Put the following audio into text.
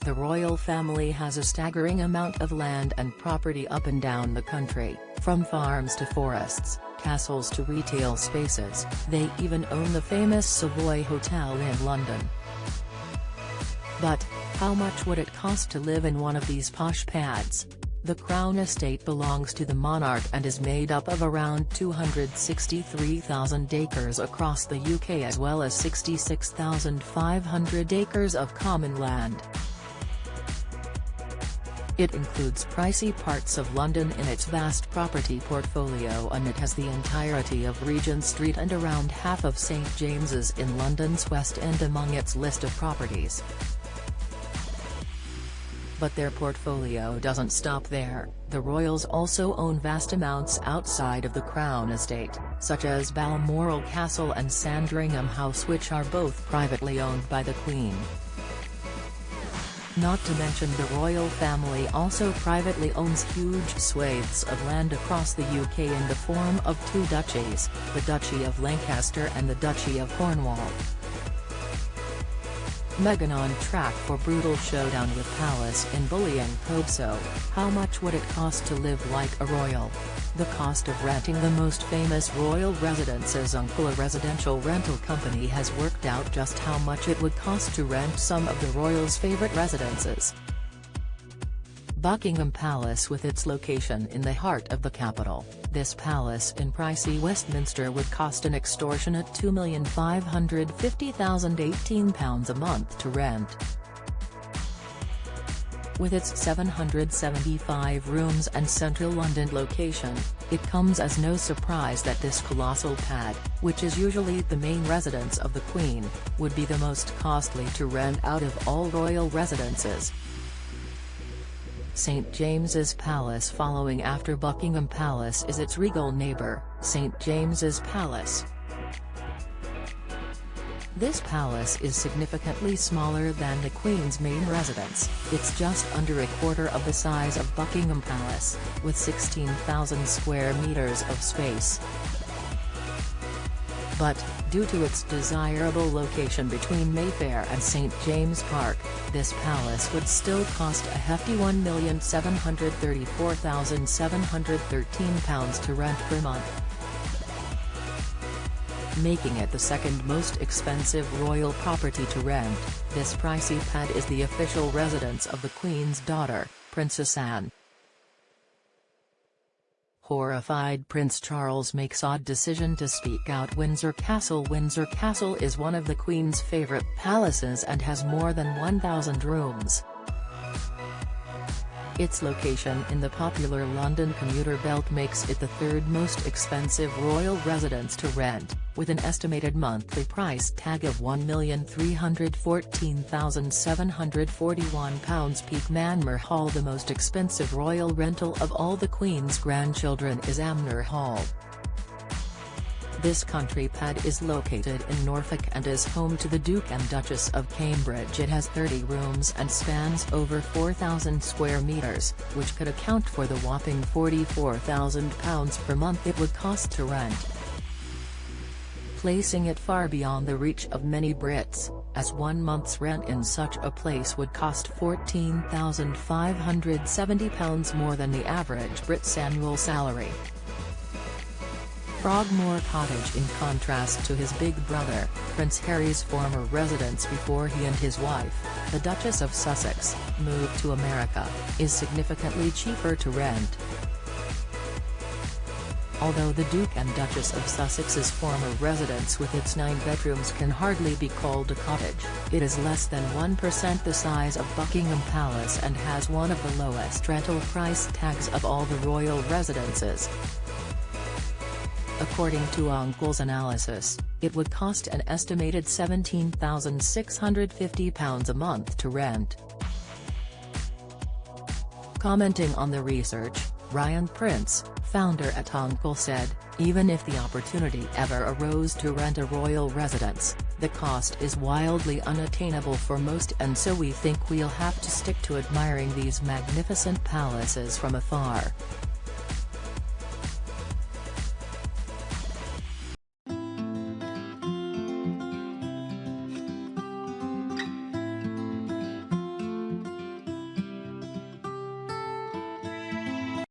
The royal family has a staggering amount of land and property up and down the country, from farms to forests, castles to retail spaces. They even own the famous Savoy Hotel in London. But, how much would it cost to live in one of these posh pads? The Crown Estate belongs to the monarch and is made up of around 263,000 acres across the UK as well as 66,500 acres of common land. It includes pricey parts of London in its vast property portfolio, and it has the entirety of Regent Street and around half of St James's in London's West End among its list of properties. But their portfolio doesn't stop there. The royals also own vast amounts outside of the Crown Estate, such as Balmoral Castle and Sandringham House, which are both privately owned by the Queen. Not to mention the royal family also privately owns huge swathes of land across the UK in the form of two duchies, the Duchy of Lancaster and the Duchy of Cornwall. Meghan on track for brutal showdown with Palace in bullying probe. So, how much would it cost to live like a royal? The cost of renting the most famous royal residence's uncle, a residential rental company, has worked out just how much it would cost to rent some of the royals' favourite residences. Buckingham Palace, with its location in the heart of the capital, this palace in pricey Westminster would cost an extortionate £2,550,018 a month to rent. With its 775 rooms and central London location, it comes as no surprise that this colossal pad, which is usually the main residence of the Queen, would be the most costly to rent out of all royal residences. St James's Palace, following after Buckingham Palace, is its regal neighbour, St James's Palace. This palace is significantly smaller than the Queen's main residence. It's just under a quarter of the size of Buckingham Palace, with 16,000 square meters of space. But, due to its desirable location between Mayfair and St James Park, this palace would still cost a hefty £1,734,713 to rent per month, making it the second most expensive royal property to rent. This pricey pad is the official residence of the Queen's daughter, Princess Anne. Horrified Prince Charles makes odd decision to speak out. Windsor Castle. Windsor Castle is one of the Queen's favourite palaces and has more than 1,000 rooms. Its location in the popular London commuter belt makes it the third most expensive royal residence to rent, with an estimated monthly price tag of £1,314,741. Peak Manor Hall. The most expensive royal rental of all the Queen's grandchildren is Manor Hall. This country pad is located in Norfolk and is home to the Duke and Duchess of Cambridge. It has 30 rooms and spans over 4,000 square meters, which could account for the whopping £44,000 per month it would cost to rent, placing it far beyond the reach of many Brits, as 1 month's rent in such a place would cost £14,570 more than the average Brit's annual salary. Frogmore Cottage. In contrast to his big brother, Prince Harry's former residence before he and his wife, the Duchess of Sussex, moved to America, is significantly cheaper to rent. Although the Duke and Duchess of Sussex's former residence with its 9 bedrooms can hardly be called a cottage, it is less than 1% the size of Buckingham Palace and has one of the lowest rental price tags of all the royal residences. According to Uncle's analysis, it would cost an estimated £17,650 a month to rent. Commenting on the research, Ryan Prince, founder at Uncle, said, "Even if the opportunity ever arose to rent a royal residence, the cost is wildly unattainable for most, and so we think we'll have to stick to admiring these magnificent palaces from afar."